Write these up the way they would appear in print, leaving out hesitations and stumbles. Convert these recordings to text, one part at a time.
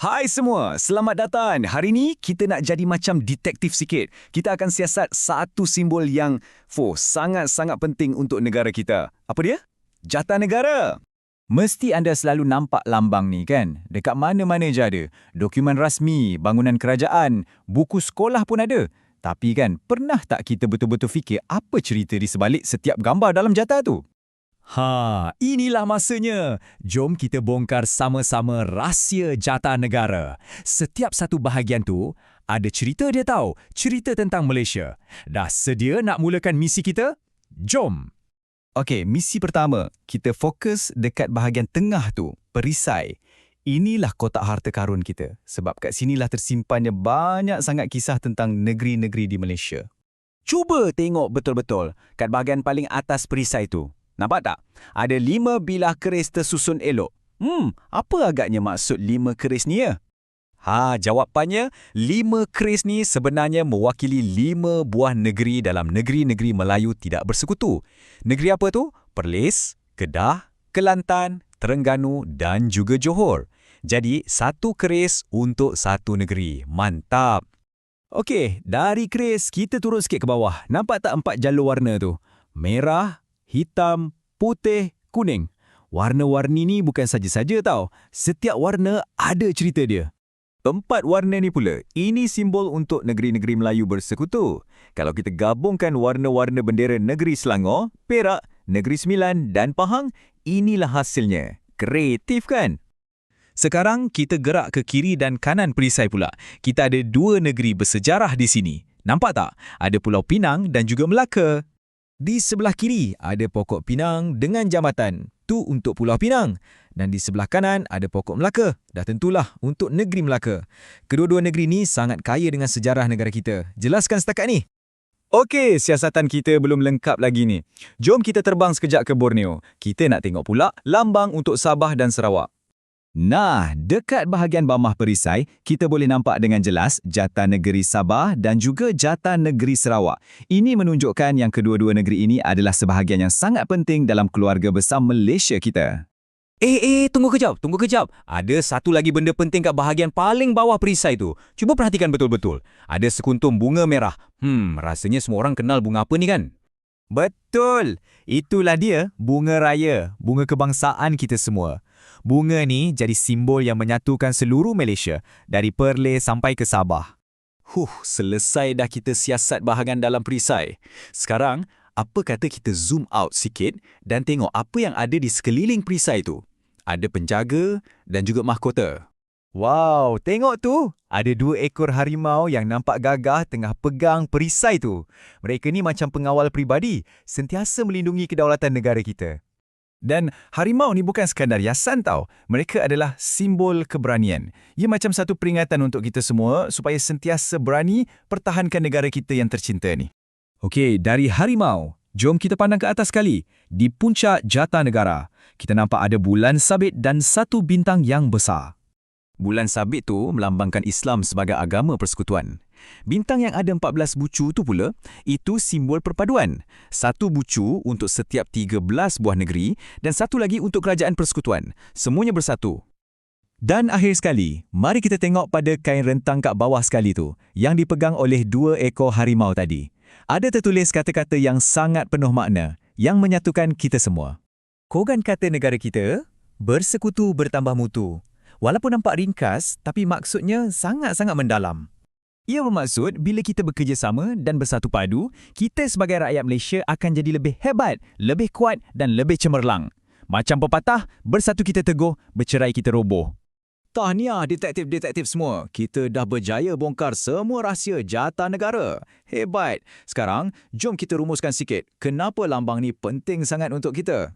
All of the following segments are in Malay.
Hai semua, selamat datang. Hari ni kita nak jadi macam detektif sikit. Kita akan siasat satu simbol yang sangat-sangat penting untuk negara kita. Apa dia? Jata negara. Mesti anda selalu nampak lambang ni kan? Dekat mana-mana je ada. Dokumen rasmi, bangunan kerajaan, buku sekolah pun ada. Tapi kan, pernah tak kita betul-betul fikir apa cerita di sebalik setiap gambar dalam jata tu? Inilah masanya. Jom kita bongkar sama-sama rahsia jata negara. Setiap satu bahagian tu, ada cerita dia tahu. Cerita tentang Malaysia. Dah sedia nak mulakan misi kita? Jom! Okey, misi pertama. Kita fokus dekat bahagian tengah tu, perisai. Inilah kotak harta karun kita. Sebab kat sinilah tersimpannya banyak sangat kisah tentang negeri-negeri di Malaysia. Cuba tengok betul-betul kat bahagian paling atas perisai tu. Nampak tak? Ada 5 bilah keris tersusun elok. Apa agaknya maksud 5 keris ni ya? Jawapannya, 5 keris ni sebenarnya mewakili 5 buah negeri dalam negeri-negeri Melayu tidak bersekutu. Negeri apa tu? Perlis, Kedah, Kelantan, Terengganu dan juga Johor. Jadi, satu keris untuk satu negeri. Mantap! Okey, dari keris kita turun sikit ke bawah. Nampak tak 4 jalur warna tu? Merah, hitam, putih, kuning. Warna-warni ni bukan saja-saja tau. Setiap warna ada cerita dia. 4 warna ni pula, ini simbol untuk negeri-negeri Melayu bersekutu. Kalau kita gabungkan warna-warna bendera negeri Selangor, Perak, Negeri Sembilan dan Pahang, inilah hasilnya. Kreatif kan? Sekarang kita gerak ke kiri dan kanan perisai pula. Kita ada 2 negeri bersejarah di sini. Nampak tak? Ada Pulau Pinang dan juga Melaka. Di sebelah kiri ada pokok pinang dengan jambatan. Tu untuk Pulau Pinang. Dan di sebelah kanan ada pokok Melaka. Dah tentulah untuk negeri Melaka. Kedua-dua negeri ni sangat kaya dengan sejarah negara kita. Jelaskan setakat ni. Okey, siasatan kita belum lengkap lagi ni. Jom kita terbang sekejap ke Borneo. Kita nak tengok pula lambang untuk Sabah dan Sarawak. Nah, dekat bahagian bawah perisai, kita boleh nampak dengan jelas jata negeri Sabah dan juga jata negeri Sarawak. Ini menunjukkan yang kedua-dua negeri ini adalah sebahagian yang sangat penting dalam keluarga besar Malaysia kita. Tunggu kejap. Ada satu lagi benda penting kat bahagian paling bawah perisai tu. Cuba perhatikan betul-betul. Ada sekuntum bunga merah. Rasanya semua orang kenal bunga apa ni kan? Betul. Itulah dia, bunga raya, bunga kebangsaan kita semua. Bunga ni jadi simbol yang menyatukan seluruh Malaysia, dari Perlis sampai ke Sabah. Selesai dah kita siasat bahagian dalam perisai. Sekarang, apa kata kita zoom out sikit dan tengok apa yang ada di sekeliling perisai tu? Ada penjaga dan juga mahkota. Wow, tengok tu! Ada 2 ekor harimau yang nampak gagah tengah pegang perisai tu. Mereka ni macam pengawal peribadi, sentiasa melindungi kedaulatan negara kita. Dan harimau ni bukan sekadar hiasan tau. Mereka adalah simbol keberanian. Ia macam satu peringatan untuk kita semua supaya sentiasa berani pertahankan negara kita yang tercinta ni. Okey, dari harimau, jom kita pandang ke atas sekali. Di puncak jata negara, kita nampak ada bulan sabit dan satu bintang yang besar. Bulan sabit tu melambangkan Islam sebagai agama persekutuan. Bintang yang ada 14 bucu tu pula, itu simbol perpaduan. Satu bucu untuk setiap 13 buah negeri dan satu lagi untuk kerajaan persekutuan. Semuanya bersatu. Dan akhir sekali, mari kita tengok pada kain rentang kat bawah sekali tu, yang dipegang oleh 2 ekor harimau tadi. Ada tertulis kata-kata yang sangat penuh makna, yang menyatukan kita semua. Kogan kata negara kita, bersekutu bertambah mutu. Walaupun nampak ringkas, tapi maksudnya sangat-sangat mendalam. Ia bermaksud bila kita bekerjasama dan bersatu padu, kita sebagai rakyat Malaysia akan jadi lebih hebat, lebih kuat dan lebih cemerlang. Macam pepatah, bersatu kita teguh, bercerai kita roboh. Tahniah detektif-detektif semua. Kita dah berjaya bongkar semua rahsia jata negara. Hebat. Sekarang, jom kita rumuskan sikit kenapa lambang ni penting sangat untuk kita.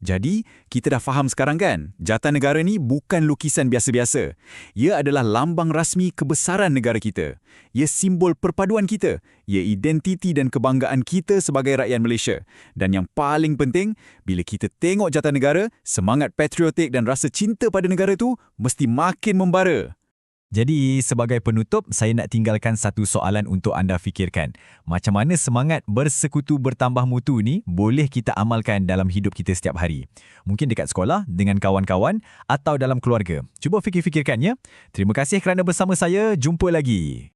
Jadi, kita dah faham sekarang kan? Jata negara ni bukan lukisan biasa-biasa. Ia adalah lambang rasmi kebesaran negara kita. Ia simbol perpaduan kita. Ia identiti dan kebanggaan kita sebagai rakyat Malaysia. Dan yang paling penting, bila kita tengok jata negara, semangat patriotik dan rasa cinta pada negara tu mesti makin membara. Jadi, sebagai penutup, saya nak tinggalkan satu soalan untuk anda fikirkan. Macam mana semangat bersekutu bertambah mutu ni boleh kita amalkan dalam hidup kita setiap hari? Mungkin dekat sekolah, dengan kawan-kawan atau dalam keluarga. Cuba fikir-fikirkan ya. Terima kasih kerana bersama saya. Jumpa lagi.